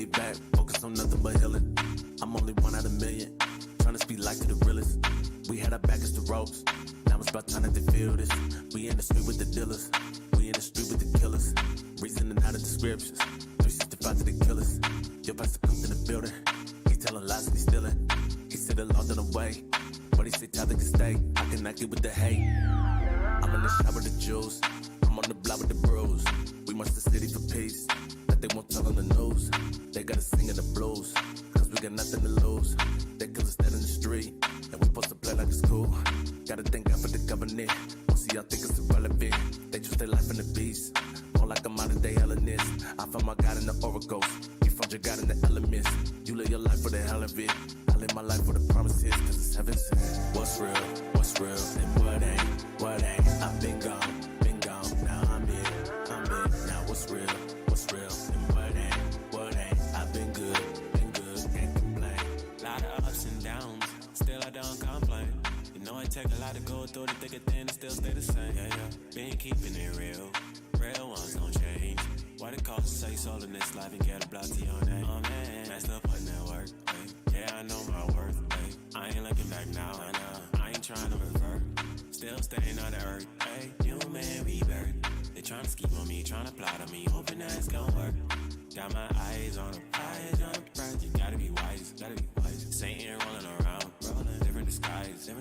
laid back, focus on nothing but healing. I'm only one out of a million, trying to speak life to the realest. We had our back against the ropes, now it's about time that they feel this. We in the street with the dealers, we in the street with the killers. Reasoning out of descriptions, 365 to the killers. Your pastor comes in the building, he telling lies and he stealing. He said the law done away, but he said Tyler can stay. I cannot get with the hate. I'm in the shop with the jewels, I'm on the block with the bros. We march the city for peace, that they won't tell on the news. They gotta sing in the blues, cause we got nothing to lose. They kill us dead in the street, and we supposed to play like it's cool. Gotta thank God for the government, most of y'all think it's irrelevant. They choose their life in the beast, more like a modern day Hellenist. I found my God in the oracles, you found your God in the elements. You live your life for the hell of it, I live my life for the promises, cause it's heaven sent. What's real, and what ain't, I've been gone, now I'm in, now what's real, and what ain't, I've been good, can't complain. Lot of ups and downs, still I don't complain. You know it take a lot to go through the thick and thin and still stay the same. Yeah, been keeping it real ones don't change. Why the cost to say soul in this life and get a block to your name? Oh man, that's still putting in work, hey. Yeah, I know my worth, hey. I ain't looking back now, I ain't trying to revert. Still staying on the earth, hey. Human rebirth. They trying to scheme on me, trying to plot on me, hoping that it's gonna work. Got my eyes on the prize, You gotta be wise, Satan rolling around, different disguise,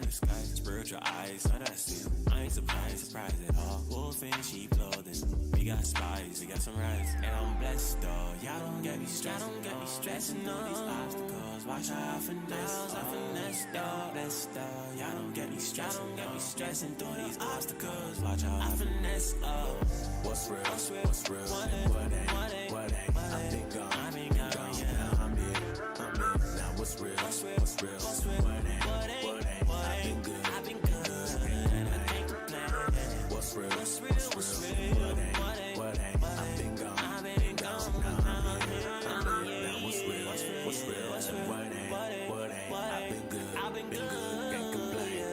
spiritual eyes, I see him. I ain't surprised at all. Wolf in sheep clothing, we got spies, we got some rights, and I'm blessed, though. Y'all don't get me stressing all these obstacles. Watch how I finesse, dog. Blessed, dog. Y'all don't get me stressing through these obstacles. Watch how I finesse, What's real, and what ain't, I've been gone, yeah. Now I'm in, now what's real, and what ain't, I've been good, can't complain. What's real, and what ain't, I've been gone, now I'm in, now what's real, and what ain't, I've been good, can't complain.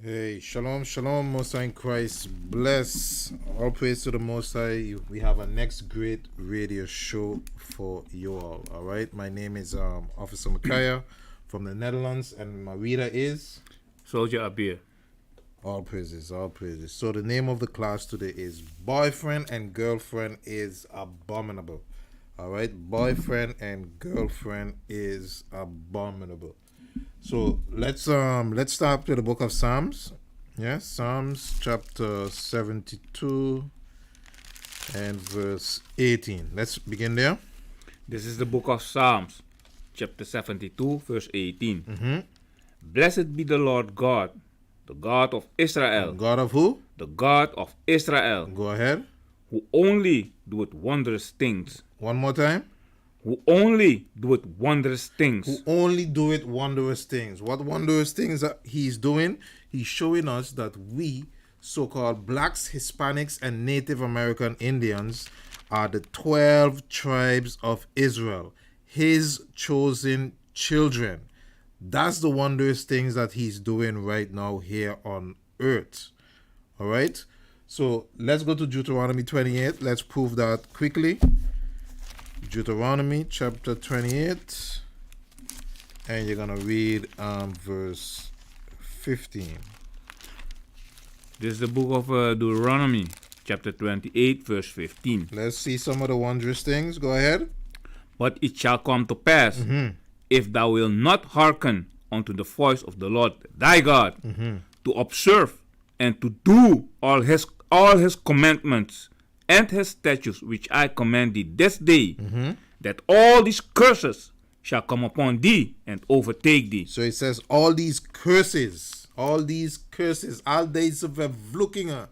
Hey, shalom, Most High in Christ. Bless. All praise to the Most High. We have a next great radio show for you all. All right. My name is Officer Micaiah from the Netherlands, and my reader is Soldier Abir. All praises. So the name of the class today is Boyfriend and Girlfriend is Abominable. All right. Boyfriend and Girlfriend is Abominable. So let's start with the book of Psalms. Yeah, Psalms chapter 72 and verse 18. Let's begin there. This is the book of Psalms, chapter 72, verse 18. Mm-hmm. Blessed be the Lord God, the God of Israel. God of who? The God of Israel. Go ahead. Who only doeth wondrous things. One more time. Who only doeth wondrous things. Who only doeth wondrous things. What wondrous things that he's doing? He's showing us that we, so-called blacks, Hispanics, and Native American Indians, are the 12 tribes of Israel, his chosen children. That's the wondrous things that he's doing right now here on earth. All right? So let's go to Deuteronomy 28. Let's prove that quickly. Deuteronomy chapter 28, and you're going to read verse 15. This is the book of Deuteronomy, chapter 28, verse 15. Let's see some of the wondrous things. Go ahead. But it shall come to pass, if thou wilt not hearken unto the voice of the Lord thy God, to observe and to do all his commandments and his statutes which I command thee this day, that all these curses shall come upon thee and overtake thee. So it says all these curses, all these days of looking are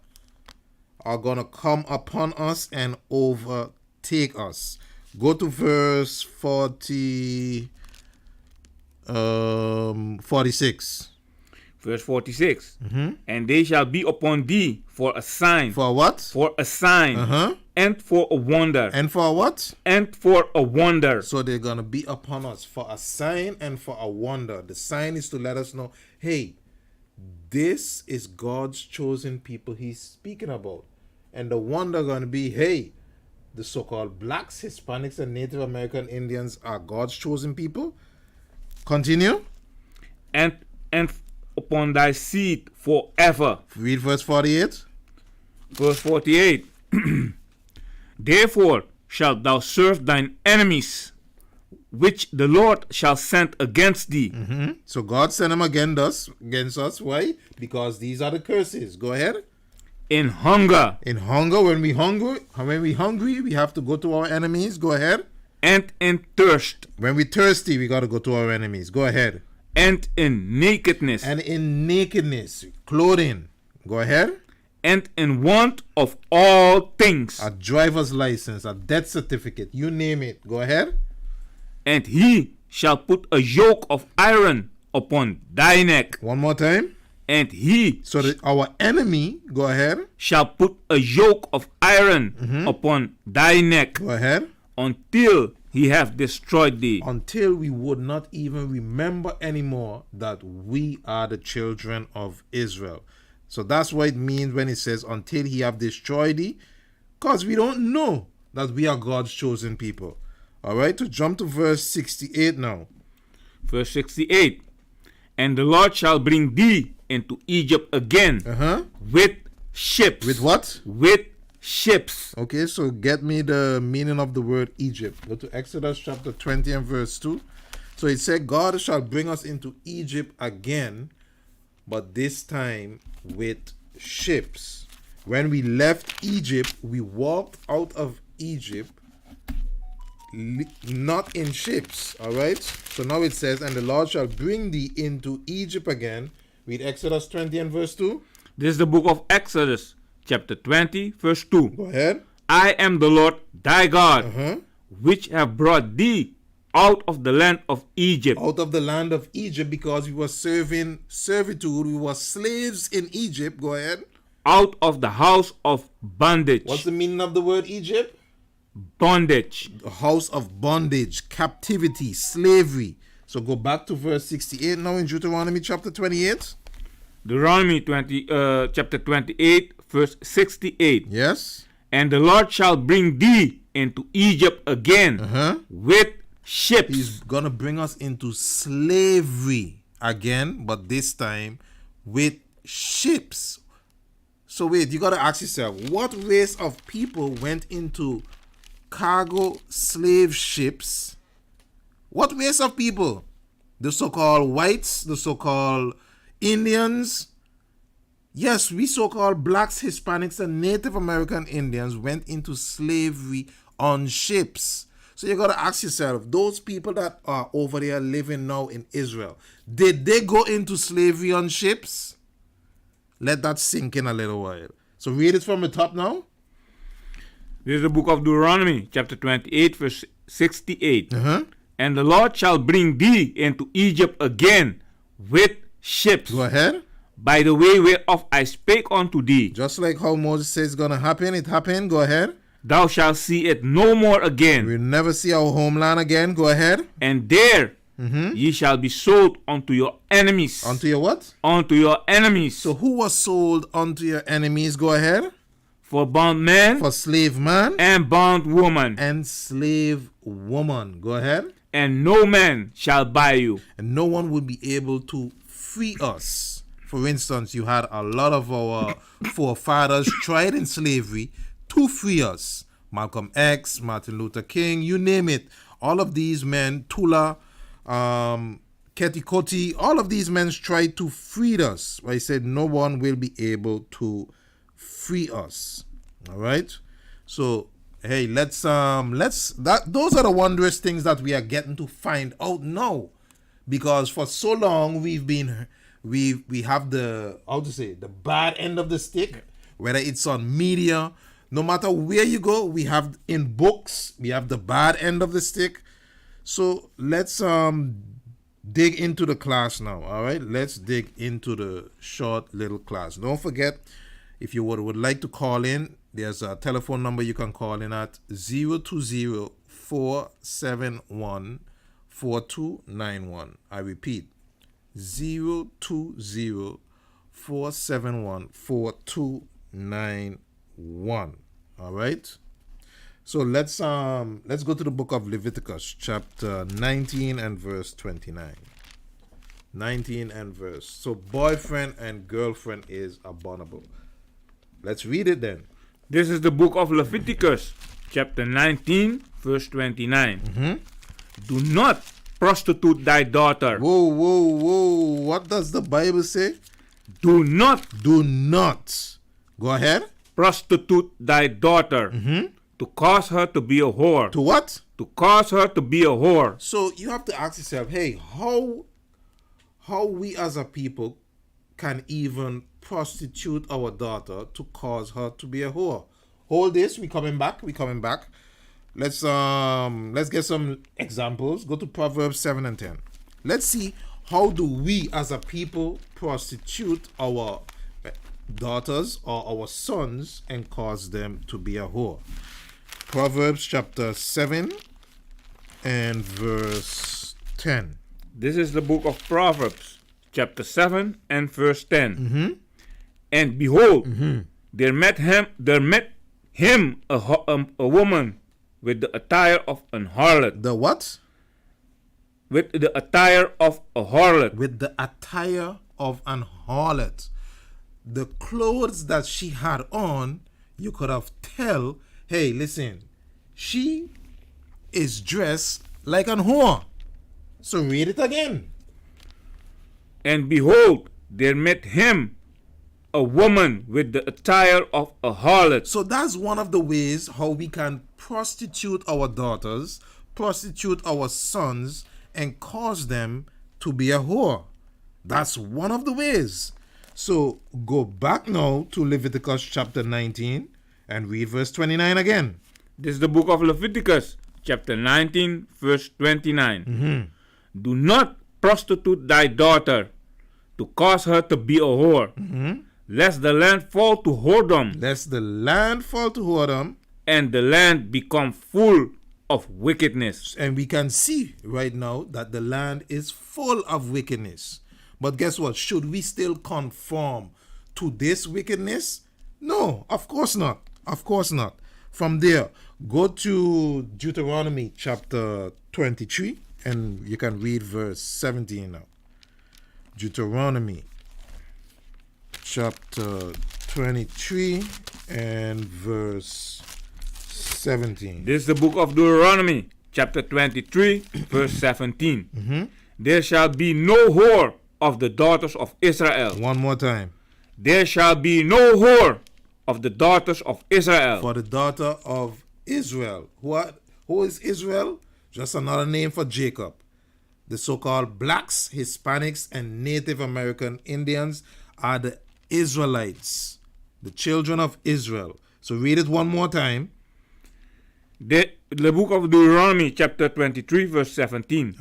going to come upon us and overtake us. Go to verse 46. Verse 46. And they shall be upon thee for a sign. For what? For a sign. And for a wonder. And for what? And for a wonder. So they're going to be upon us for a sign and for a wonder. The sign is to let us know, hey, this is God's chosen people he's speaking about. And the wonder going to be, hey, the so-called blacks, Hispanics, and Native American Indians are God's chosen people. Continue. And upon thy seed forever. Read verse 48. Verse 48. Therefore shalt thou serve thine enemies, which the Lord shall send against thee. So God sent them against us. Why? Because these are the curses. Go ahead. In hunger. In hunger, when we hungry, we have to go to our enemies. Go ahead. And in thirst. When we thirsty, we got to go to our enemies. Go ahead. And in nakedness. And in nakedness, clothing. Go ahead. And in want of all things. A driver's license, a death certificate, you name it. Go ahead. And he shall put a yoke of iron upon thy neck. One more time. And he So that our enemy, go ahead. shall put a yoke of iron upon thy neck, Go ahead. until he have destroyed thee. Until we would not even remember anymore that we are the children of Israel. So that's what it means when it says, until he have destroyed thee. Because we don't know that we are God's chosen people. All right, to jump to verse 68 now. Verse 68. And the Lord shall bring thee into Egypt again with ships. With what? With ships. Okay, so get me the meaning of the word Egypt. Go to Exodus chapter 20 and verse 2. So it said, God shall bring us into Egypt again, but this time with ships. When we left Egypt, we walked out of Egypt not in ships. All right, so now it says, and the Lord shall bring thee into Egypt again. Read Exodus 20 and verse 2. This is the book of Exodus, chapter 20, verse 2. Go ahead. I am the Lord thy God, which have brought thee out of the land of Egypt. Out of the land of Egypt, because we were serving servitude, we were slaves in Egypt. Go ahead. Out of the house of bondage. What's the meaning of the word Egypt? Bondage. The house of bondage, captivity, slavery. So go back to verse 68 now in Deuteronomy chapter 28. Deuteronomy chapter 28, verse 68. Yes. And the Lord shall bring thee into Egypt again with ships. He's gonna bring us into slavery again, but this time with ships. So wait, you gotta ask yourself, what race of people went into cargo slave ships? What race of people? The so-called whites, the so-called Indians. Yes, we so-called blacks, Hispanics, and Native American Indians went into slavery on ships. So you got to ask yourself, those people that are over there living now in Israel, did they go into slavery on ships? Let that sink in a little while. So read it from the top now. This is the book of Deuteronomy, chapter 28, verse 68. And the Lord shall bring thee into Egypt again with ships. Go ahead. By the way whereof I spake unto thee. Just like how Moses says it's going to happen, it happened. Go ahead. Thou shalt see it no more again. We'll never see our homeland again. Go ahead. And there ye shall be sold unto your enemies. Unto your what? Unto your enemies. So who was sold unto your enemies? Go ahead. For bond man. For slave man. And bond woman. And slave woman. Go ahead. And no man shall buy you. And no one would be able to free us. For instance, you had a lot of our forefathers tried in slavery to free us. Malcolm X, Martin Luther King, you name it. All of these men, Tula, Ketikoti, all of these men tried to free us. I said no one will be able to free us. All right. So hey, those are the wondrous things that we are getting to find out now, because for so long we have the the bad end of the stick, whether it's on media. No matter where you go, we have in books, we have the bad end of the stick. So let's dig into the class now. All right, let's dig into the short little class. Don't forget, if you would like to call in, there's a telephone number you can call in at 020-471-4291. I repeat, 020-471-4291. All right. So let's go to the book of Leviticus, chapter 19 and verse 29. 19 and verse. So boyfriend and girlfriend is abominable. Let's read it then. This is the book of Leviticus, chapter 19, verse 29. Do not prostitute thy daughter. Whoa. What does the Bible say? Do not Do not. Go ahead. prostitute thy daughter to cause her to be a whore. To what? To cause her to be a whore. So you have to ask yourself, hey, how we as a people can even prostitute our daughter to cause her to be a whore? Hold this, we coming back. Let's get some examples. Go to Proverbs 7 and 10. Let's see how do we as a people prostitute our daughters or our sons and cause them to be a whore. Proverbs chapter 7 and verse 10. This is the book of Proverbs, chapter 7 and verse 10. And behold, there met him a woman with the attire of an harlot. The what? With the attire of a harlot. With the attire of an harlot. The clothes that she had on, you could have tell, hey, listen, she is dressed like an whore. So read it again. And behold, there met him a woman with the attire of a harlot. So that's one of the ways how we can prostitute our daughters, prostitute our sons, and cause them to be a whore. That's one of the ways. So go back now to Leviticus chapter 19 and read verse 29 again. This is the book of Leviticus, chapter 19, verse 29. Do not prostitute thy daughter to cause her to be a whore, lest the land fall to whoredom. Lest the land fall to whoredom. And the land become full of wickedness. And we can see right now that the land is full of wickedness. But guess what? Should we still conform to this wickedness? No, of course not. Of course not. From there, go to Deuteronomy chapter 23 and you can read verse 17 now. Deuteronomy chapter 23 and verse 17. This is the book of Deuteronomy, chapter 23, verse 17. There shall be no whore of the daughters of Israel. One more time. There shall be no whore of the daughters of Israel. For the daughter of Israel. Who is Israel? Just another name for Jacob. The so-called blacks, Hispanics, and Native American Indians are the Israelites, the children of Israel. So read it one more time. The book of Deuteronomy, chapter 23, verse 17.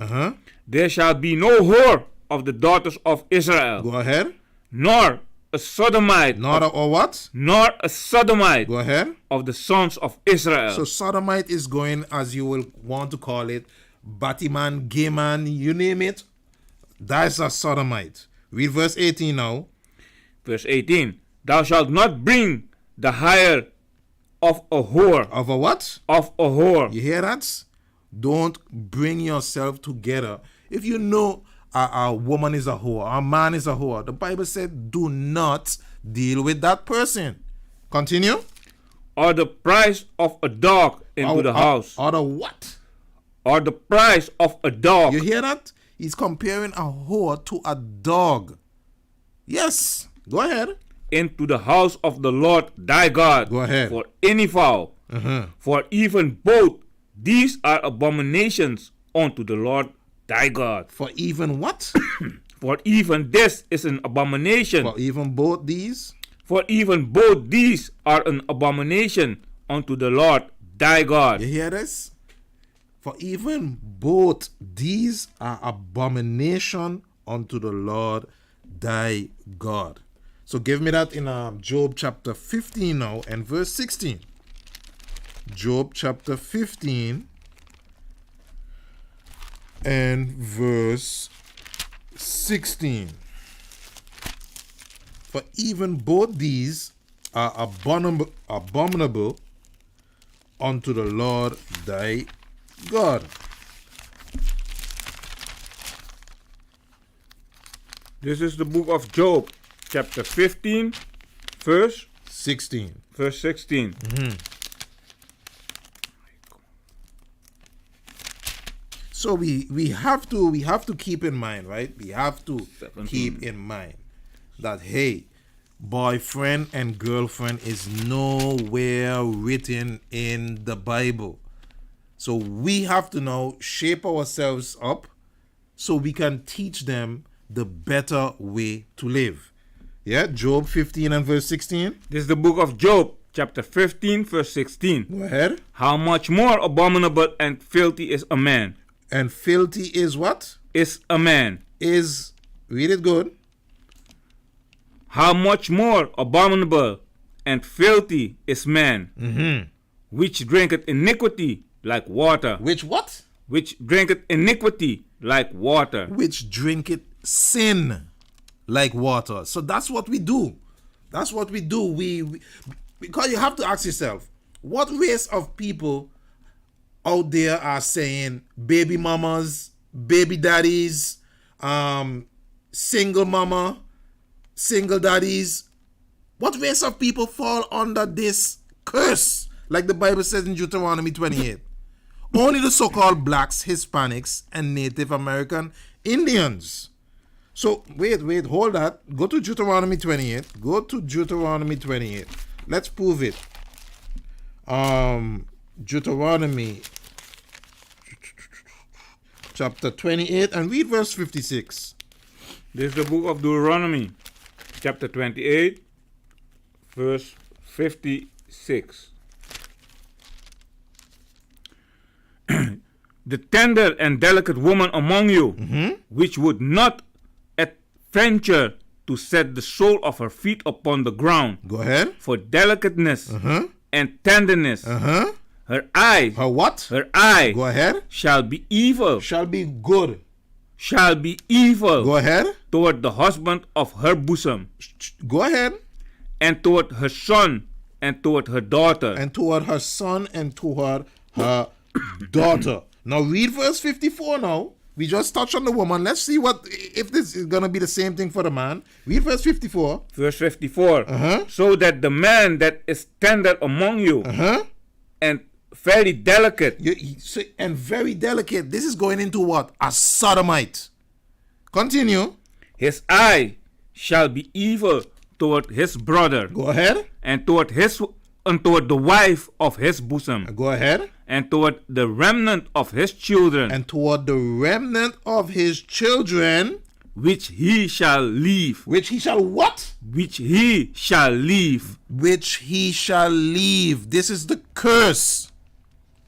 There shall be no whore of the daughters of Israel. Go ahead. Nor a sodomite. Or what? Nor a sodomite. Go ahead. Of the sons of Israel. So sodomite is going, as you will want to call it, Batman, gay man, you name it. That's a sodomite. Read verse 18 now. Verse 18. Thou shalt not bring the hire of a whore. Of a what? Of a whore. You hear that? Don't bring yourself together. If you know a woman is a whore, a man is a whore, the Bible said do not deal with that person. Continue. Or the price of a dog into the house. Or the what? Or the price of a dog. You hear that? He's comparing a whore to a dog. Yes. Go ahead. Into the house of the Lord thy God. Go ahead. For any fowl. For even both these are abominations unto the Lord thy God. For even what? For even this is an abomination. For even both these? For even both these are an abomination unto the Lord thy God. You hear this? For even both these are abomination unto the Lord thy God. So give me that in Job chapter 15 now and verse 16. Job chapter 15 and verse 16. For even both these are abominable unto the Lord thy God. This is the book of Job, chapter 15, verse 16. 16. So we have to keep in mind, right? We have to 17. keep in mind that, hey, boyfriend and girlfriend is nowhere written in the Bible. So we have to now shape ourselves up so we can teach them the better way to live. Yeah, Job 15 and verse 16. This is the book of Job, chapter 15, verse 16. Go ahead. How much more abominable and filthy is a man? And filthy is what? Is a man. Is, read it good. How much more abominable and filthy is man, which drinketh iniquity like water. Which what? Which drinketh iniquity like water. Which drinketh sin like water. So that's what we do. That's what we do. We because you have to ask yourself, what race of people out there are saying baby mamas, baby daddies, single mama, single daddies? What race of people fall under this curse? Like the Bible says in Deuteronomy 28. Only the so-called blacks, Hispanics, and Native American Indians. So, wait, hold that. Go to Deuteronomy 28. Go to Deuteronomy 28. Let's prove it. Deuteronomy chapter 28 and read verse 56. This is the book of Deuteronomy, chapter 28, verse 56. The tender and delicate woman among you, which would not venture to set the sole of her feet upon the ground. Go ahead. For delicateness and tenderness. Her eye. Her what? Her eye. Go ahead. Shall be evil. Shall be good. Shall be evil. Go ahead. Toward the husband of her bosom. Go ahead. And toward her son and toward her daughter. And toward her son and toward her daughter. Now read verse 54 now. We just touched on the woman. Let's see if this is going to be the same thing for the man. Read verse 54. Verse 54. So that the man that is tender among you and very delicate. And very delicate. This is going into what? A sodomite. Continue. His eye shall be evil toward his brother. Go ahead. And toward the wife of his bosom. Go ahead. And toward the remnant of his children. And toward the remnant of his children. Which he shall leave. Which he shall what? Which he shall leave. Which he shall leave. This is the curse.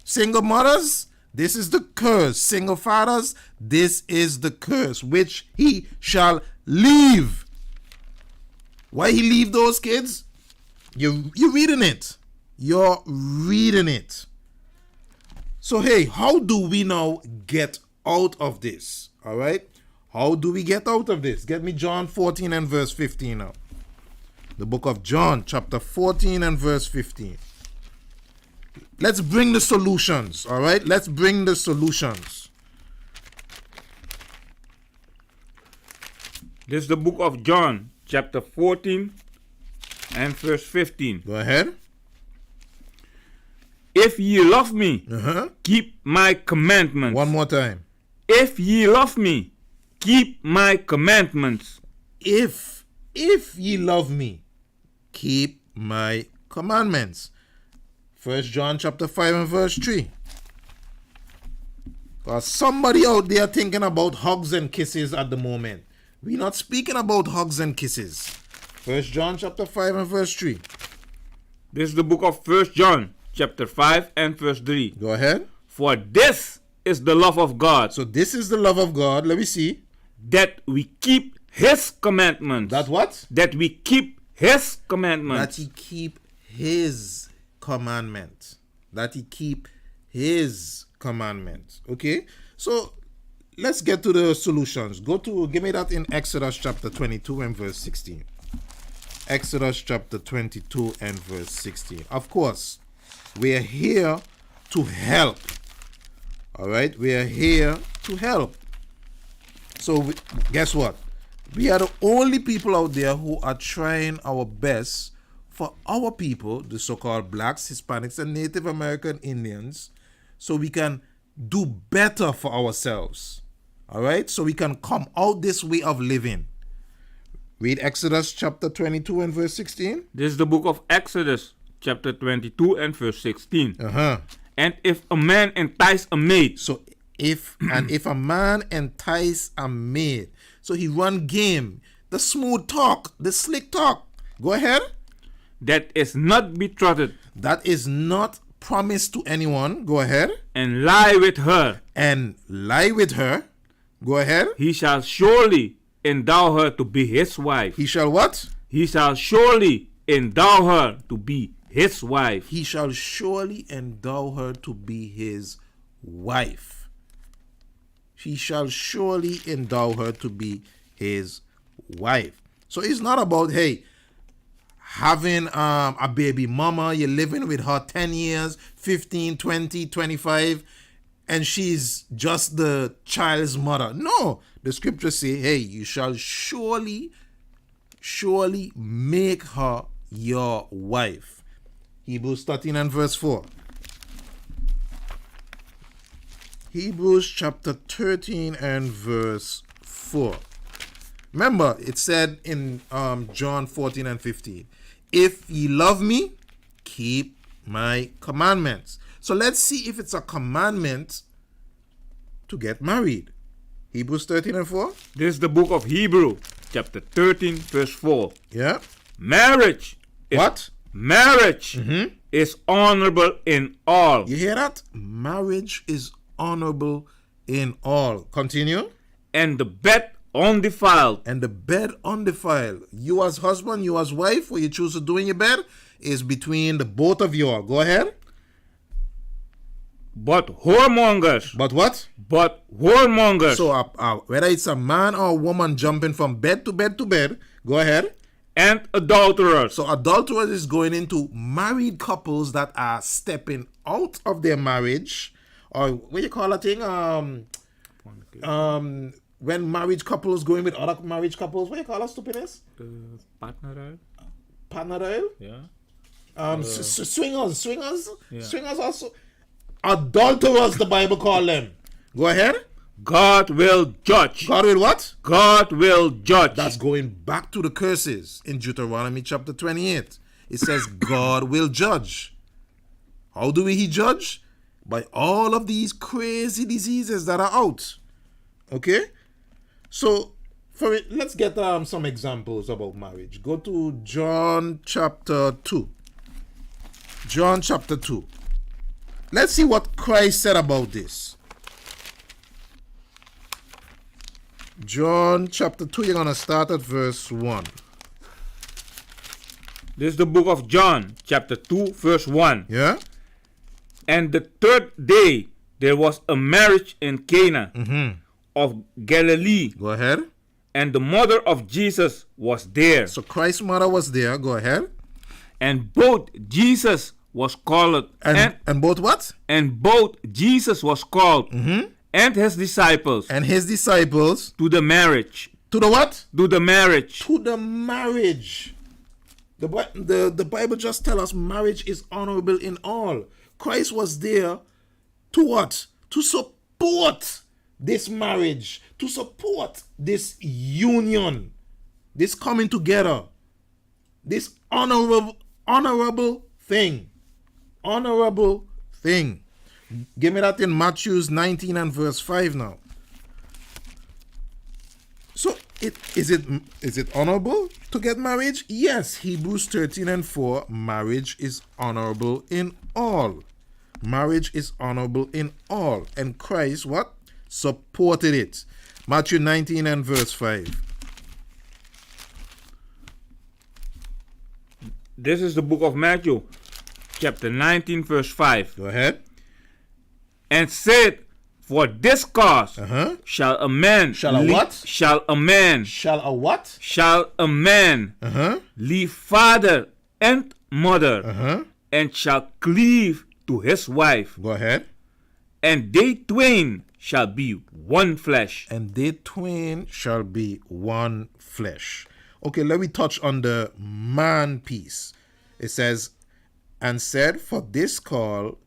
Single mothers, this is the curse. Single fathers, this is the curse. Which he shall leave. Why he leave those kids? You're reading it. You're reading it. So, hey, how do we now get out of this? All right? How do we get out of this? Get me John 14 and verse 15 now. The book of John, chapter 14 and verse 15. Let's bring the solutions, all right? Let's bring the solutions. This is the book of John, chapter 14 and verse 15. Go ahead. If ye love me, keep my commandments. One more time. If ye love me, keep my commandments. If ye love me, keep my commandments. 1 John chapter 5 and verse 3. Because somebody out there thinking about hugs and kisses at the moment. We're not speaking about hugs and kisses. 1 John chapter 5 and verse 3. This is the book of 1 John chapter 5 and verse 3. Go ahead. For this is the love of God, So this is the love of God. Let me see. that we keep his commandments. That what? That we keep his That commandments. he keep his commandment. That he keep his commandment. Okay? So let's get to the solutions. Give me that in Exodus chapter 22 and verse 16. Exodus chapter 22 and verse 16. Of course, we are here to help. All right? We are here to help. So guess what? We are the only people out there who are trying our best for our people, the so-called blacks, Hispanics, and Native American Indians, so we can do better for ourselves. All right? So we can come out this way of living. Read Exodus chapter 22 and verse 16. This is the book of Exodus, chapter 22 and verse 16. Uh-huh. And if a man entice a maid, So if a man entice a maid, so he run game, the smooth talk, the slick talk. Go ahead. that is not betrothed, That is not promised to anyone. Go ahead. and lie with her, And lie with her. Go ahead. he shall surely endow her to be his wife. He shall what? He shall surely endow her to be his wife. He shall surely endow her to be his wife. He shall surely endow her to be his wife. So it's not about, hey, having a baby mama, you're living with her 10 years, 15, 20, 25, and she's just the child's mother. No, the scriptures say, hey, you shall surely make her your wife. Hebrews 13 and verse 4. Hebrews chapter 13 and verse 4. Remember, it said in John 14 and 15, if ye love me, keep my commandments. So let's see if it's a commandment to get married. Hebrews 13 and 4. This is the book of Hebrew, chapter 13, verse 4. Yeah. Marriage is, What? Marriage is honorable in all, You hear that? Marriage is honorable in all. Continue. and the bed undefiled. And the bed undefiled. You as husband, you as wife, what you choose to do in your bed is between the both of you all. Go ahead. But whoremongers, But what? So Whether it's a man or a woman jumping from bed to bed to bed, go ahead. and adulterers, So adulterers is going into married couples that are stepping out of their marriage, or what you call that thing? When marriage couples going with other marriage couples, what you call that stupidness? partner, Partner. yeah. Swingers. Swingers also. Adulterers, the Bible call them. Go ahead. God will judge. God will what? God will judge. That's going back to the curses in Deuteronomy chapter 28. It says God will judge. How do he judge? By all of these crazy diseases that are out. Okay? So, for it, let's get some examples about marriage. Go to John chapter 2. John chapter 2. Let's see what Christ said about this. John chapter 2, you're going to start at verse 1. This is the book of John, chapter 2, verse 1. Yeah? And the third day there was a marriage in Cana of Galilee, Go ahead. and the mother of Jesus was there. So Christ's mother was there. Go ahead. And both Jesus was called, And both what? and both Jesus was called, and his disciples And his disciples. to the marriage. To the what? To the marriage. To the marriage. The Bible just tells us marriage is honorable in all. Christ was there to what? To support this marriage, to support this union, this coming together, this honorable thing. Honorable thing. Give me that in Matthew 19 and verse 5 now. So is it honorable to get marriage? Yes, Hebrews 13 and 4, marriage is honorable in all. Marriage is honorable in all. And Christ, what? Supported it. Matthew 19 and verse 5. This is the book of Matthew, chapter 19, verse 5. Go ahead. And said, for this cause shall a man Shall a what? Shall a man Shall a what? shall a man leave father and mother and shall cleave to his wife, Go ahead. and they twain shall be one flesh. And they twain shall be one flesh. Okay, let me touch on the man piece. It says, and said, for this cause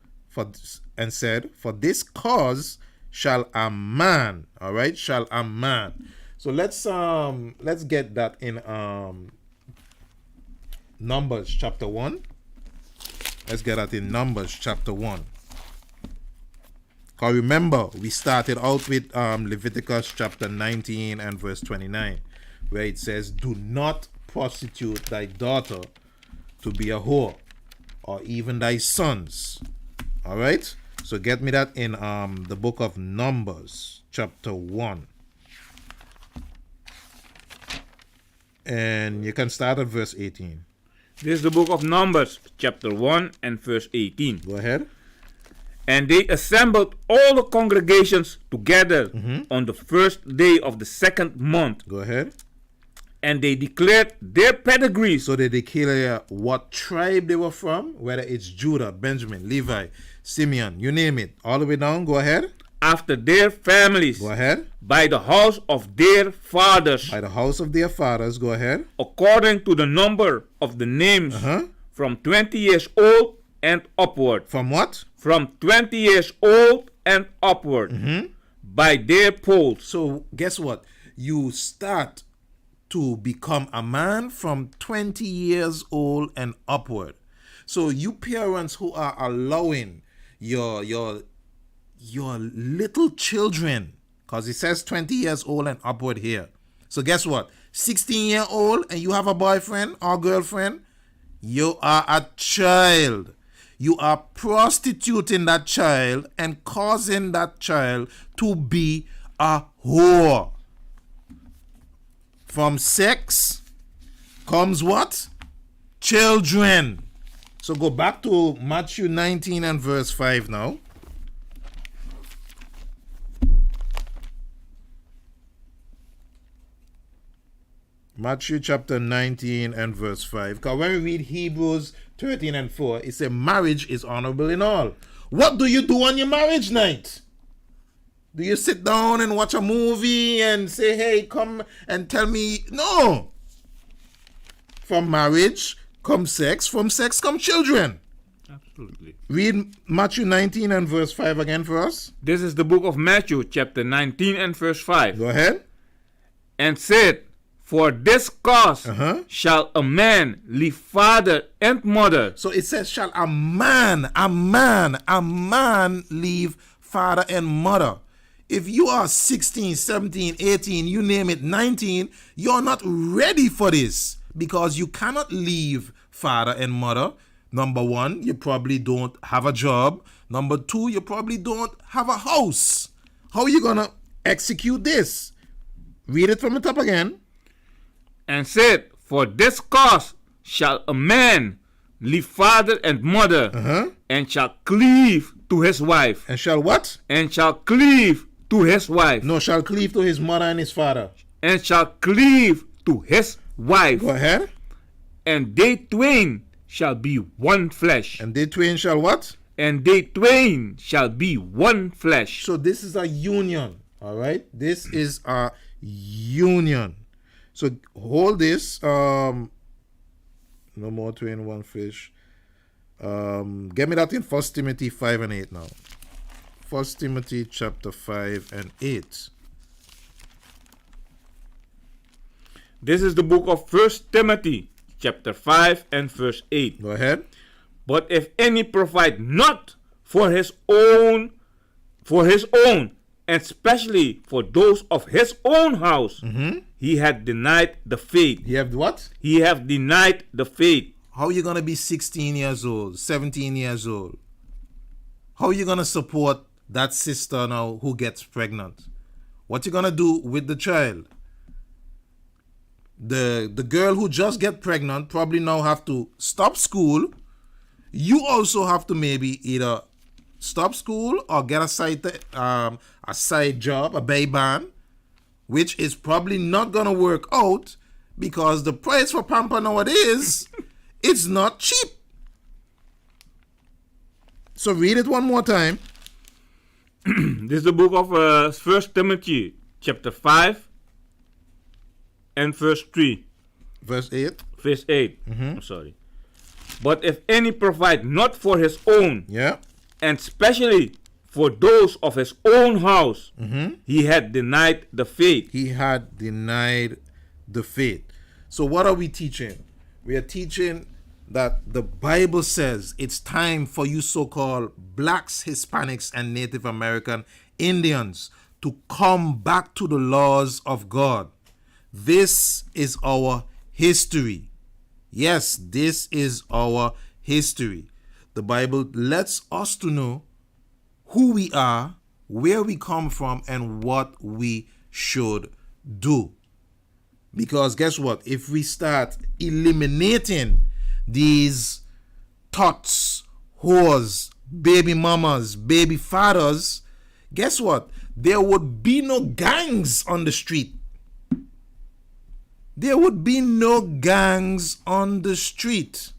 shall a man. All right, shall a man. So let's get that in Numbers chapter 1. Let's get that in Numbers chapter 1. Because remember, we started out with Leviticus chapter 19 and verse 29, where it says, do not prostitute thy daughter to be a whore, or even thy sons. All right? So get me that in the book of Numbers chapter 1. And you can start at verse 18. This is the book of Numbers, chapter 1 and verse 18. Go ahead. And they assembled all the congregations together on the first day of the second month. Go ahead. And they declared their pedigrees. So they declare what tribe they were from, whether it's Judah, Benjamin, Levi, Simeon, you name it. All the way down. Go ahead. After their families. Go ahead. By the house of their fathers. By the house of their fathers. Go ahead. According to the number of the names from 20 years old and upward. From what? From 20 years old and upward. By their polls. So guess what? You start to become a man from 20 years old and upward. So you parents who are allowing your little children, because it says 20 years old and upward here. So guess what? 16-year-old and you have a boyfriend or girlfriend, you are a child. You are prostituting that child and causing that child to be a whore. From sex comes what? Children. So go back to Matthew 19 and verse 5 now. Matthew chapter 19 and verse 5. Because when we read Hebrews 13 and 4, it says marriage is honorable in all. What do you do on your marriage night? Do you sit down and watch a movie and say, hey, come and tell me? No. From marriage comes sex. From sex come children. Absolutely. Read Matthew 19 and verse 5 again for us. This is the book of Matthew, chapter 19 and verse 5. Go ahead. And said, for this cause shall a man leave father and mother. So it says, shall a man leave father and mother. If you are 16, 17, 18, you name it, 19, you're not ready for this because you cannot leave father and mother. Number one, you probably don't have a job. Number two, you probably don't have a house. How are you going to execute this? Read it from the top again. And said, for this cause shall a man leave father and mother and shall cleave to his wife. And shall what? And shall cleave to his wife. No, shall cleave to his mother and his father. And shall cleave to his wife. Go ahead. And they twain shall be one flesh. And they twain shall what? And they twain shall be one flesh. So this is a union. All right. This is a union. So hold this. No more twain, one fish. Get me that in 1 Timothy 5 and 8 now. 1 Timothy chapter 5 and 8. This is the book of 1 Timothy chapter 5 and verse 8. Go ahead. But if any provide not for his own, and especially for those of his own house, he had denied the faith. He have what? He have denied the faith. How are you going to be 16 years old, 17 years old? how are you gonna support that sister now who gets pregnant? What you gonna do with the child? The girl who just get pregnant probably now have to stop school. You also have to maybe either stop school or get a side job, a bayban, which is probably not gonna work out because the price for pamper nowadays it's not cheap. So read it one more time. This is the book of 1 Timothy, chapter 5 and verse 3. Verse 8. Verse 8. I'm sorry. But if any provide not for his own, Yeah. and especially for those of his own house, he had denied the faith. He had denied the faith. So what are we teaching? We are teaching that the Bible says it's time for you so-called blacks, Hispanics, and Native American Indians to come back to the laws of God. This is our history. Yes, this is our history. The Bible lets us to know who we are, where we come from, and what we should do. Because guess what? If we start eliminating these thoughts, whores, baby mamas, baby fathers, guess what? There would be no gangs on the street. There would be no gangs on the street.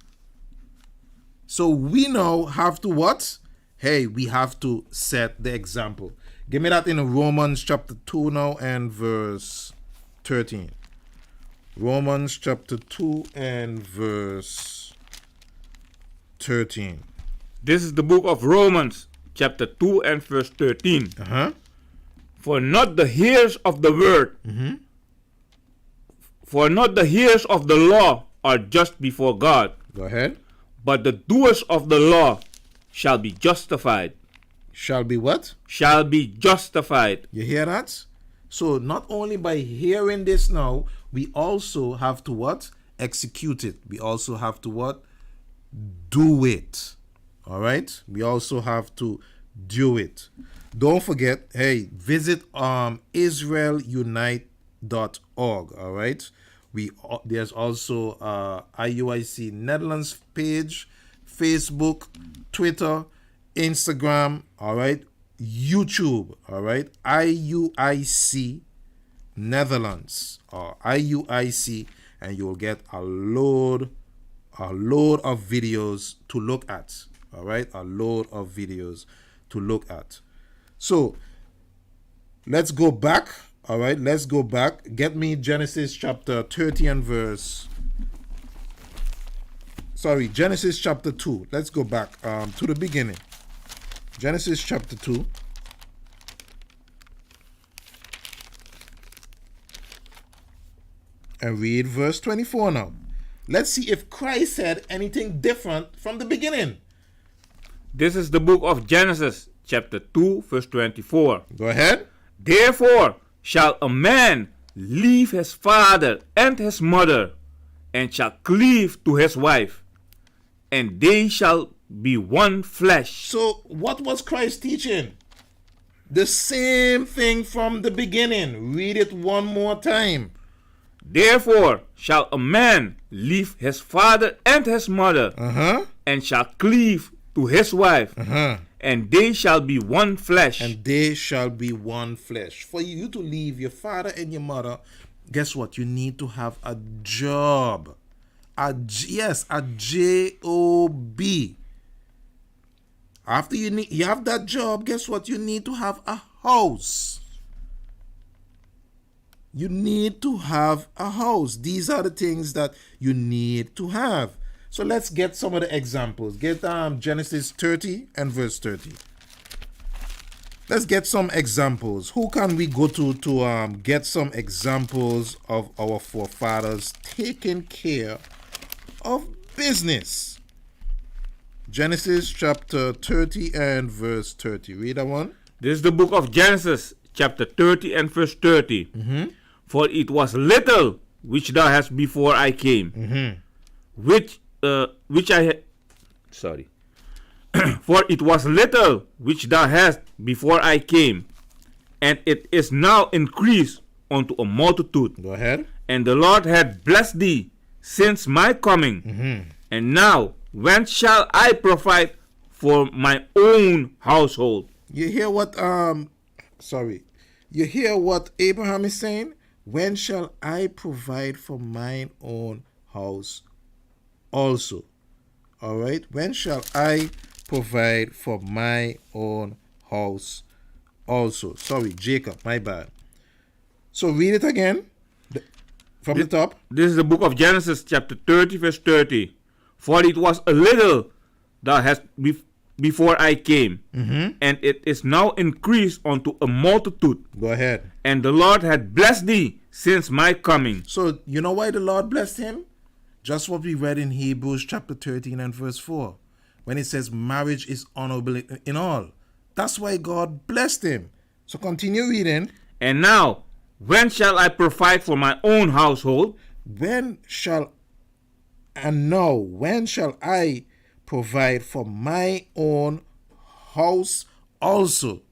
So we now have to what? Hey, we have to set the example. Give me that in Romans chapter 2 now and verse 13. Romans chapter 2 and verse 13. This is the book of Romans, chapter 2 and verse 13. For not the hearers of the word, for not the hearers of the law are just before God, Go ahead. but the doers of the law shall be justified. Shall be what? Shall be justified. You hear that? So not only by hearing this now, we also have to what? Execute it. We also have to what? Do it. All right? We also have to do it. Don't forget, hey, visit israelunite.org. All right? There's also IUIC Netherlands page, Facebook, Twitter, Instagram, all right, YouTube, all right, IUIC Netherlands or IUIC, and you'll get a load of videos to look at, all right, a load of videos to look at. So let's go back. All right, let's go back. Get me Genesis chapter 30 and Genesis chapter 2. Let's go back to the beginning. Genesis chapter 2. And read verse 24 now. Let's see if Christ said anything different from the beginning. This is the book of Genesis, chapter 2, verse 24. Go ahead. Therefore shall a man leave his father and his mother, and shall cleave to his wife, and they shall be one flesh. So what was Christ teaching? The same thing from the beginning. Read it one more time. Therefore shall a man leave his father and his mother, and shall cleave to his wife, and they shall be one flesh. And they shall be one flesh. For you to leave your father and your mother, guess what? You need to have a job. A job. After you have that job, guess what? You need to have a house. You need to have a house. These are the things that you need to have. So let's get some of the examples. Get Genesis 30 and verse 30. Let's get some examples. Who can we go to get some examples of our forefathers taking care of business? Genesis chapter 30 and verse 30. Read that one. This is the book of Genesis, chapter 30 and verse 30. For it was little which thou hast before I came, which I For it was little which thou hast before I came, and it is now increased unto a multitude. Go ahead. And the Lord had blessed thee since my coming. And now, when shall I provide for my own household? You hear what you hear what Abraham is saying? When shall I provide for mine own house also? All right. When shall I provide for my own house also? Sorry, Jacob, my bad. So read it again from the top. This is the book of Genesis, chapter 30, verse 30. For it was a little thou hast before I came, and it is now increased unto a multitude. Go ahead. And the Lord had blessed thee since my coming. So you know why the Lord blessed him? Just what we read in Hebrews chapter 13 and verse 4. When it says marriage is honorable in all. That's why God blessed him. So continue reading. And now, when shall I provide for my own household? When shall I provide for my own house also?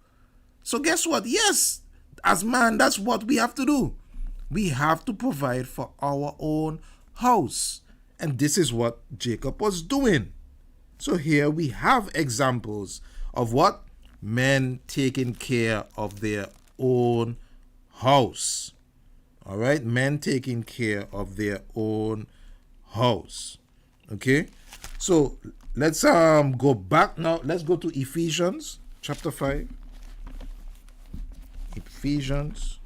So guess what? Yes, as man, that's what we have to do. We have to provide for our own house. And this is what Jacob was doing. So here we have examples of what? Men taking care of their own house. All right? Men taking care of their own house. Okay? So let's go back now. Let's go to Ephesians chapter 5. Ephesians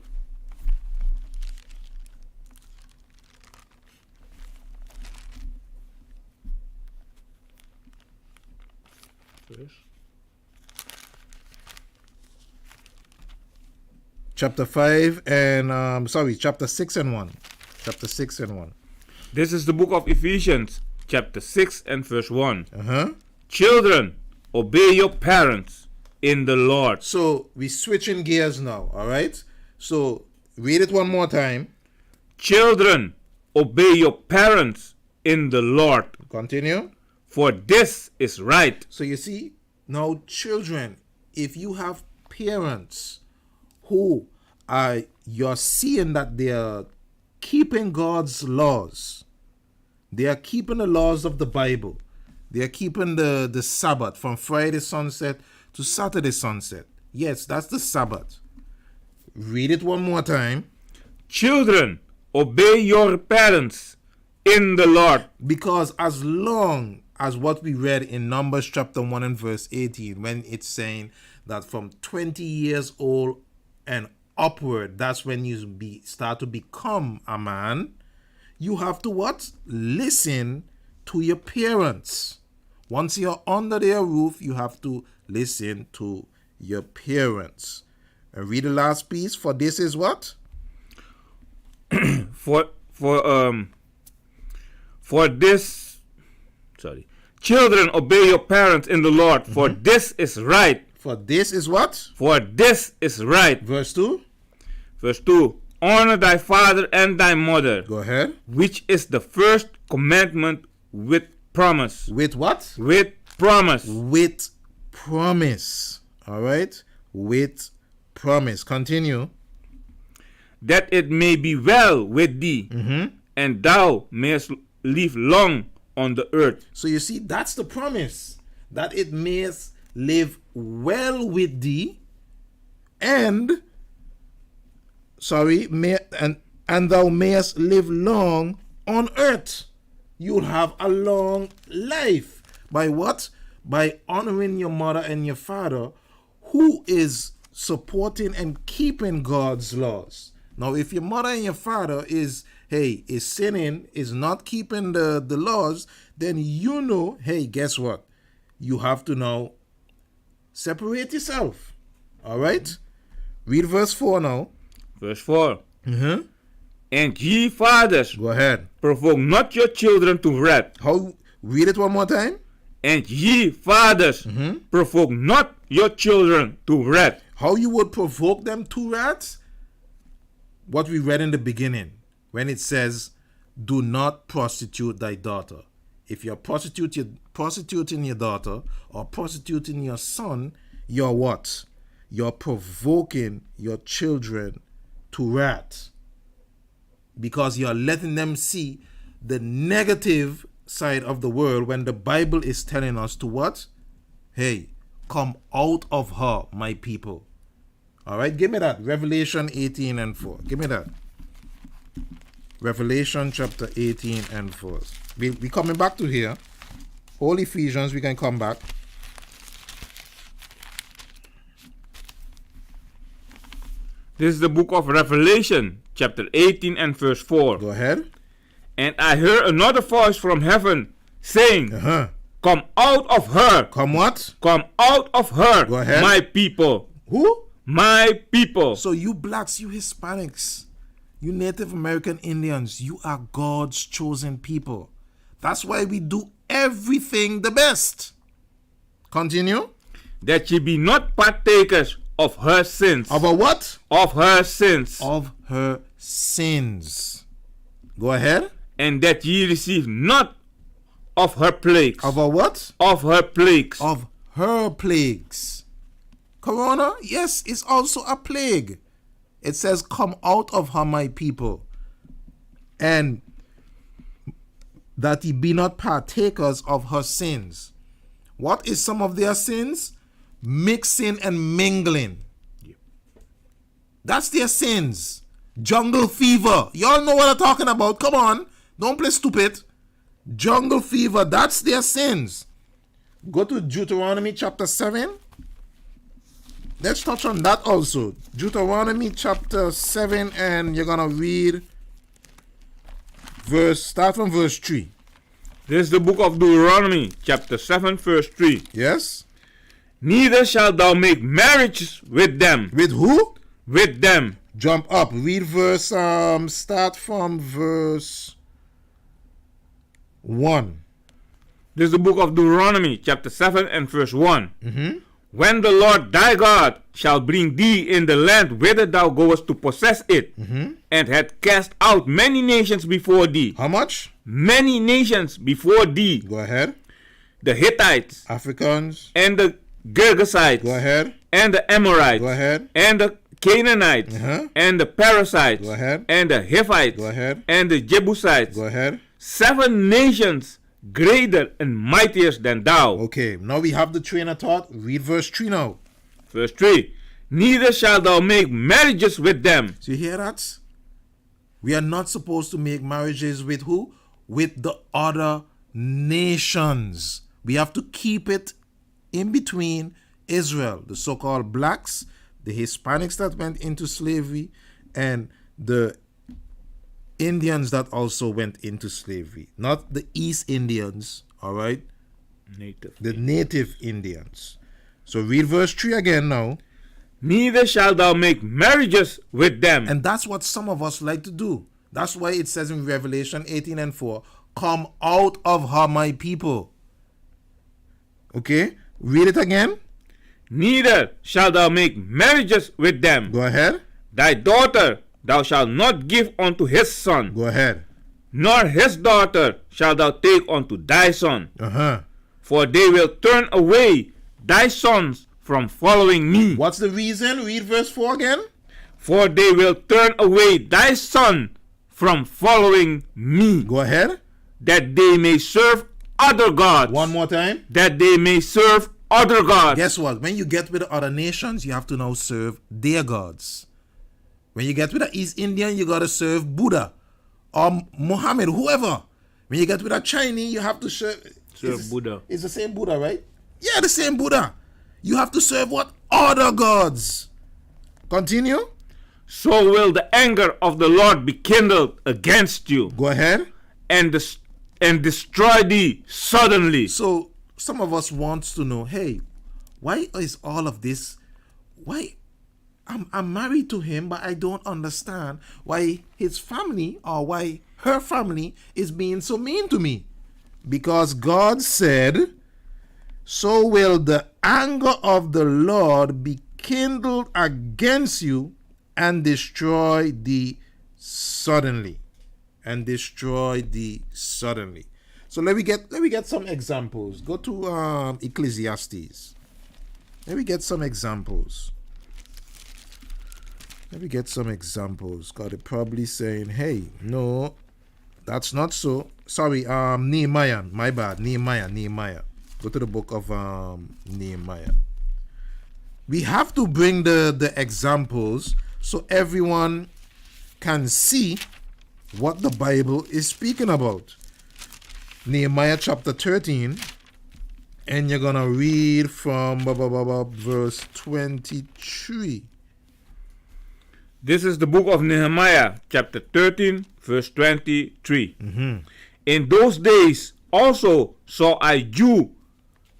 chapter 5 and chapter 6 and 1. Chapter 6 and 1. This is the book of Ephesians, chapter 6 and verse 1. Uh-huh. Children, obey your parents in the Lord. So we're switching gears now, all right? So read it one more time. Children, obey your parents in the Lord, Continue. for this is right. So you see, now children, if you have parents who you're seeing that they're keeping God's laws, they are keeping the laws of the Bible, they are keeping the Sabbath from Friday sunset to Saturday sunset. Yes, that's the Sabbath. Read it one more time. Children, obey your parents in the Lord. Because as long as what we read in Numbers chapter 1 and verse 18, when it's saying that from 20 years old and upward, that's when you start to become a man, you have to what? Listen to your parents. Once you're under their roof, you have to listen to your parents. And read the last piece. For this is what? Children, obey your parents in the Lord, for this is right. For this is what? For this is right. Verse 2. Verse 2. Honor thy father and thy mother. Go ahead. Which is the first commandment with promise. With what? With promise. With promise. All right? With promise. Continue. That it may be well with thee, and thou mayest live long on the earth. So you see, that's the promise. That it mayest live well with thee, and thou mayest live long on earth. You'll have a long life. By what? By honoring your mother and your father, who is supporting and keeping God's laws. Now, if your mother and your father is sinning, is not keeping the laws, then you know, hey, guess what? You have to now separate yourself. All right? Read verse 4 now. Verse 4. And ye fathers, Go ahead. provoke not your children to wrath. Read it one more time. And ye fathers, provoke not your children to wrath. How you would provoke them to wrath? What we read in the beginning, when it says, do not prostitute thy daughter. If you're prostituting your daughter or prostituting your son, you're what? You're provoking your children to wrath. Because you're letting them see the negative side of the world when the Bible is telling us to what? Hey, come out of her, my people. All right, give me that. Revelation 18 and 4. Give me that. Revelation chapter 18 and 4. We coming back to here. All Ephesians, we can come back. This is the book of Revelation, chapter 18 and verse 4. Go ahead. And I heard another voice from heaven saying, Come out of her. Come what? Come out of her, Go ahead. my people. Who? My people. So you blacks, you Hispanics, you Native American Indians, you are God's chosen people. That's why we do everything the best. Continue. That ye be not partakers of her sins. Of a what? Of her sins. Of her sins. Go ahead. And that ye receive not of her plagues. Of a what? Of her plagues. Of her plagues. Corona, yes, it's also a plague. It says, come out of her, my people. And that ye be not partakers of her sins. What is some of their sins? Mixing and mingling. That's their sins. Jungle fever. Y'all know what I'm talking about. Come on. Don't play stupid. Jungle fever. That's their sins. Go to Deuteronomy chapter 7. Let's touch on that also. Deuteronomy chapter 7, and you're going to read start from verse 3. This is the book of Deuteronomy, chapter 7, verse 3. Yes? Neither shalt thou make marriages with them. With who? With them. Jump up. Read start from verse 1. This is the book of Deuteronomy, chapter 7 and verse 1. Mm-hmm. When the Lord thy God shall bring thee in the land whither thou goest to possess it, and hath cast out many nations before thee. How much? Many nations before thee. Go ahead. The Hittites, Africans. and the Girgasites, Go ahead. and the Amorites, Go ahead. and the Canaanites, and the Perizzites, Go ahead. and the Hippites, Go ahead. and the Jebusites. Go ahead. 7 nations greater and mightier than thou. Okay, now we have the train of thought. Read verse 3 now. Verse 3. Neither shalt thou make marriages with them. So you hear that? We are not supposed to make marriages with who? With the other nations. We have to keep it in between Israel, the so-called blacks, the Hispanics that went into slavery, and the Indians that also went into slavery. Not the East Indians, all right? Native. The native Indians. So read verse 3 again now. Neither shalt thou make marriages with them. And that's what some of us like to do. That's why it says in Revelation 18 and 4, come out of her, my people. Okay? Read it again. Neither shalt thou make marriages with them. Go ahead. Thy daughter thou shalt not give unto his son, Go ahead. nor his daughter shalt thou take unto thy son. Uh-huh. For they will turn away thy sons from following me. What's the reason? Read verse 4 again. For they will turn away thy son from following me, Go ahead. that they may serve other gods. One more time. That they may serve other gods. Guess what? When you get with the other nations, you have to now serve their gods. When you get with the East Indian, you got to serve Buddha or Muhammad, whoever. When you get with a Chinese, you have to serve Buddha. It's the same Buddha, right? Yeah, the same Buddha. You have to serve what? Other gods. Continue. So will the anger of the Lord be kindled against you, Go ahead. and destroy thee suddenly. So some of us wants to know, hey, why is all of this? Why I'm married to him, but I don't understand why his family or why her family is being so mean to me. Because God said, so will the anger of the Lord be kindled against you and destroy thee suddenly. And destroy thee suddenly. So let me get some examples. Go to Ecclesiastes. Let me get some examples. God, they're probably saying, hey, no, that's not so. Sorry, Nehemiah. My bad. Nehemiah. Go to the book of Nehemiah. We have to bring the examples so everyone can see what the Bible is speaking about. Nehemiah chapter 13, and you're gonna read from verse 23. This is the book of Nehemiah, chapter 13, verse 23. In those days also saw I Jew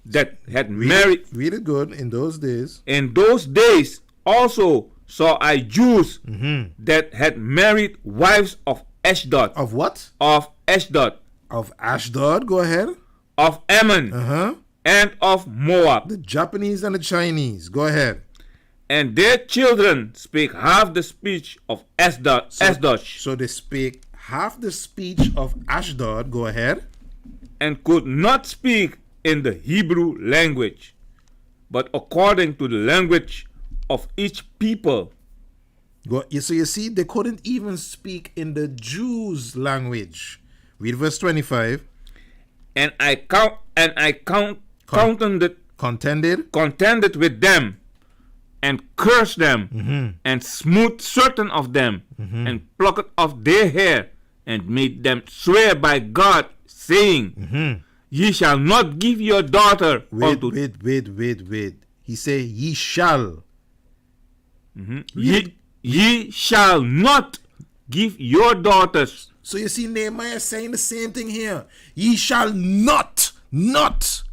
that had married. Read it good. In those days. In those days also saw I Jews that had married wives of Ashdod. Of what? Of Ashdod. Of Ashdod. Go ahead. Of Ammon. And of Moab. The Japanese and the Chinese. Go ahead. And their children spake half the speech of Ashdod. So they spake half the speech of Ashdod. Go ahead. And could not speak in the Hebrew language, but according to the language of each people. So you see, they couldn't even speak in the Jews' language. Read verse 25. And I contended with them, and cursed them, and smote certain of them, and plucked off their hair, and made them swear by God, saying, Ye shall not give your daughter unto... Wait. He say, ye shall. Ye shall not give your daughters. So you see Nehemiah saying the same thing here. Ye shall not.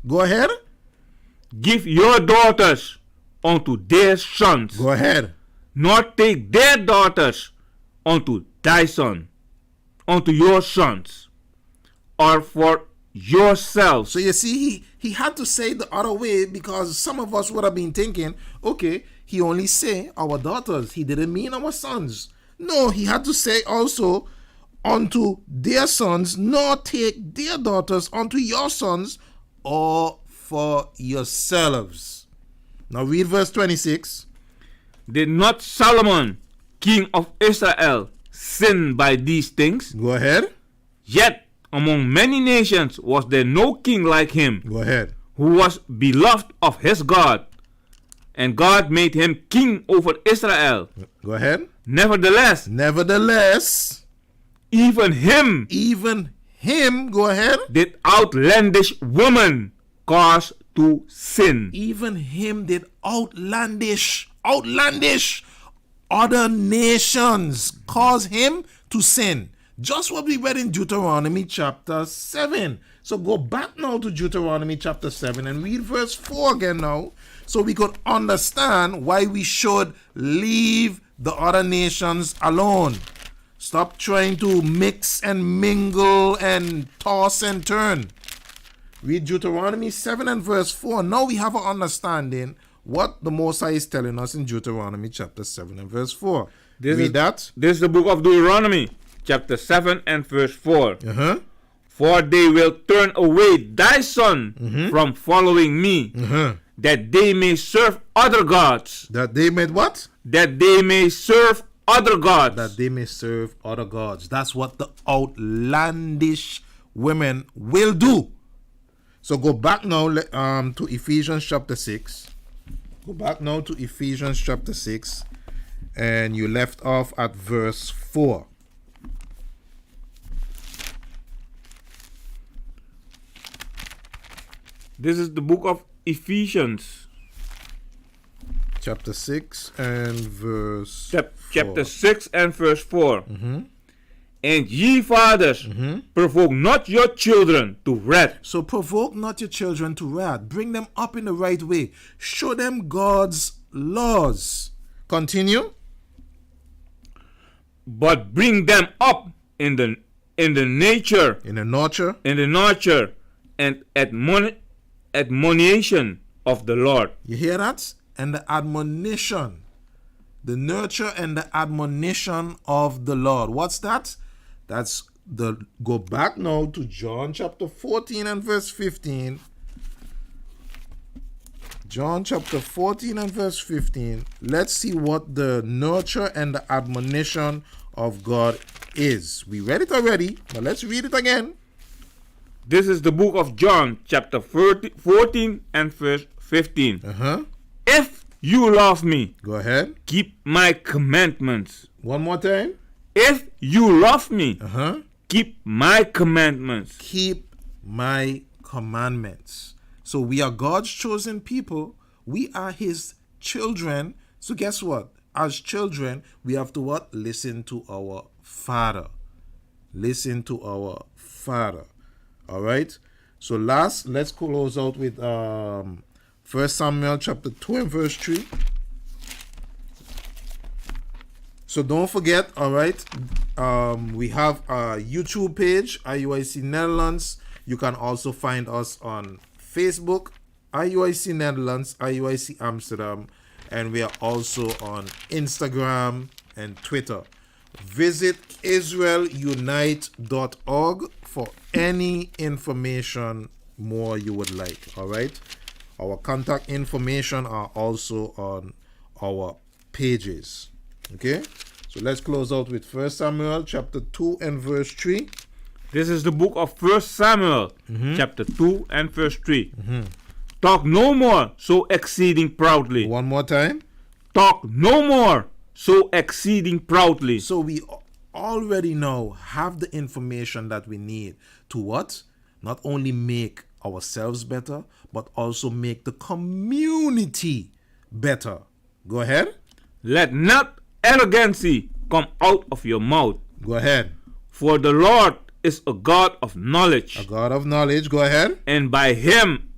Go ahead. Give your daughters unto their sons. Go ahead. Nor take their daughters unto thy son, unto your sons, or for yourselves. So you see, he had to say the other way, because some of us would have been thinking, okay, he only say our daughters. He didn't mean our sons. No, he had to say also unto their sons, nor take their daughters unto your sons, or for yourselves. Now read verse 26. Did not Solomon, king of Israel, sin by these things? Go ahead. Yet among many nations was there no king like him. Go ahead. Who was beloved of his God, and God made him king over Israel. Go ahead. Nevertheless, even him, go ahead, did outlandish woman cause to sin. Even him did outlandish other nations cause him to sin. Just what we read in Deuteronomy chapter 7. So go back now to Deuteronomy chapter 7 and read verse 4 again now, so we could understand why we should leave the other nations alone. Stop trying to mix and mingle and toss and turn. Read Deuteronomy 7 and verse 4. Now we have an understanding what the Most High is telling us in Deuteronomy chapter 7 and verse 4. Read that. This is the book of Deuteronomy chapter 7 and verse 4. For they will turn away thy son from following me, that they may serve other gods. That they may what? That they may serve other gods. That they may serve other gods. That's what the outlandish women will do. So go back now to Ephesians chapter 6. Go back now to Ephesians chapter 6. And you left off at verse 4. This is the book of Ephesians. Chapter 6 and verse 4. Chapter 6 and verse 4. And ye fathers, provoke not your children to wrath. So provoke not your children to wrath. Bring them up in the right way. Show them God's laws. Continue. But bring them up in the nature. In the nurture. In the nurture and admonition of the Lord. You hear that? And the admonition. The nurture and the admonition of the Lord. What's that? That's Go back now to John chapter 14 and verse 15. John chapter 14 and verse 15. Let's see what the nurture and the admonition of God is. We read it already, but let's read it again. This is the book of John, chapter 14 and verse 15. If you love me, Go ahead. keep my commandments. One more time. If you love me, Uh-huh. keep my commandments. Keep my commandments. So we are God's chosen people. We are his children. So guess what? As children, we have to what? Listen to our Father. Listen to our Father. All right? So let's close out with 1 Samuel chapter 2 and verse 3. So don't forget, all right, we have a YouTube page, IUIC Netherlands. You can also find us on Facebook, IUIC Netherlands, IUIC Amsterdam, and we are also on Instagram and Twitter. Visit israelunite.org for any information more you would like, all right? Our contact information are also on our pages. Okay, so let's close out with 1 Samuel chapter 2 and verse 3. This is the book of 1 Samuel, chapter 2 and verse 3. Talk no more so exceeding proudly. One more time. Talk no more so exceeding proudly. So we already now have the information that we need to what? Not only make ourselves better, but also make the community better. Go ahead. Let not arrogancy come out of your mouth. Go ahead. For the Lord is a God of A knowledge, God of knowledge. Go ahead. and by him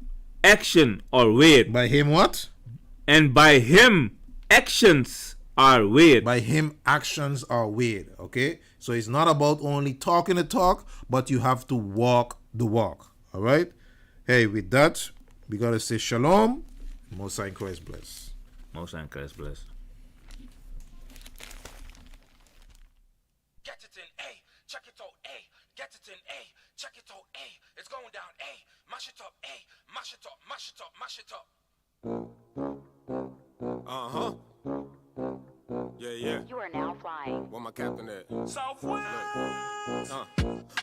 action are weighed. By him what? And by him actions are weighed. By him actions are weighed. Okay, so it's not about only talking the talk, but you have to walk the walk. All right. Hey, with that, we gotta say shalom. Most High in Christ bless. Most High in Christ bless. Get it in A, check it out A, get it in A, check it out A, it's going down A, mash it up A, mash it up, mash it up, mash it up. Uh-huh. Yeah. You are now flying. Where my captain at? Southwest!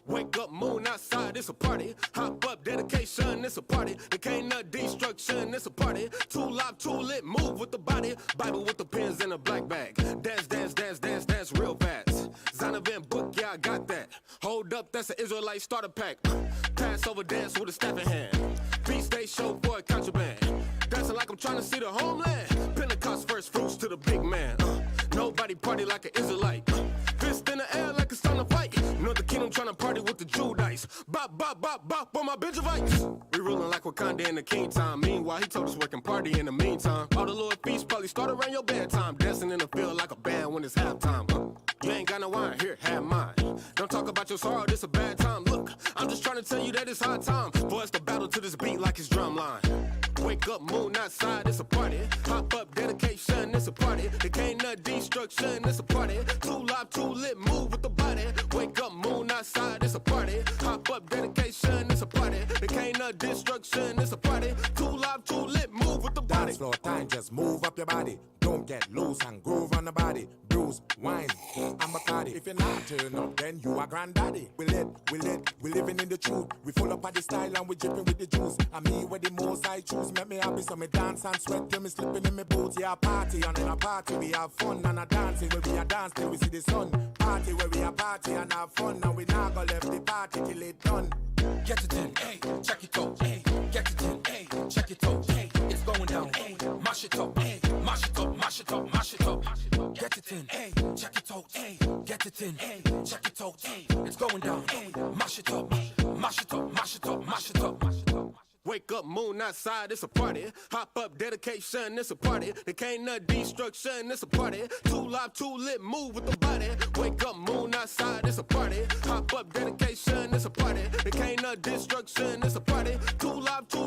Wake up, moon outside, it's a party. Hop up, dedication, it's a party. There can't no destruction, it's a party. Too live, too lit, move with the body. Bible with the pins in a black bag. Dance, dance, dance, dance, dance real fast. Zonovan book, yeah, I got that. Hold up, that's an Israelite starter pack. Passover dance with a staff in hand. Beast day show for a contraband. Dancing like I'm trying to see the homeland. Pentecost first fruits to the big man. Nobody party like an Israelite. Fist in the air like it's time to fight. Northern Kingdom trying to party with the Judites. Bop, bop, bop, bop on my Benjavites. We ruling like Wakanda in the king time. Meanwhile, he told us work and party in the meantime. All the Lord feasts probably start around your bedtime. Dancing in the field like a band when it's halftime. You ain't got no wine, here, have mine. Don't talk about your sorrow, this a bad time. Look, I'm just trying to tell you that it's high time for us to battle to this beat like it's drumline. Wake up, moon outside, it's a party. Hop up, dedication, it's a party. There can't no destruction, it's a party. Too live, too lit, move with the body. Wake up, moon outside, it's a party. Hop up, dedication, it's a party. There can't no destruction, it's a party. Too live, too lit, move with the body. Dance floor time, just move up your body. Don't get loose and groove on the body. Bruise, wine, and Bacardi. If you're not turn up, then you are granddaddy. We living in the truth. We full up of the style and we dripping with the juice. And me where the most I choose. Make me happy so me dance and sweat till me slipping in me boots. Yeah, party and in a party we have fun and a dancing where we a dance till we see the sun. Party where we a party and have fun and we not go left the party till it done. Get it in A, check it out A, get it in A, check it out A, it's going down A, mash it up A, mash it up, mash it up, mash it up. Get it in A, check it out A, get it in A, check it out A, it's going down A, mash it up, mash it up, mash it up, mash it up. Wake up, moon outside, it's a party. Hop up, dedication, it's a party. There can't no destruction, it's a party. Too live, too lit, move with the body. Wake up, moon outside, it's a party. Hop up, dedication, it's a party. There can't no destruction, it's a party. Too live, too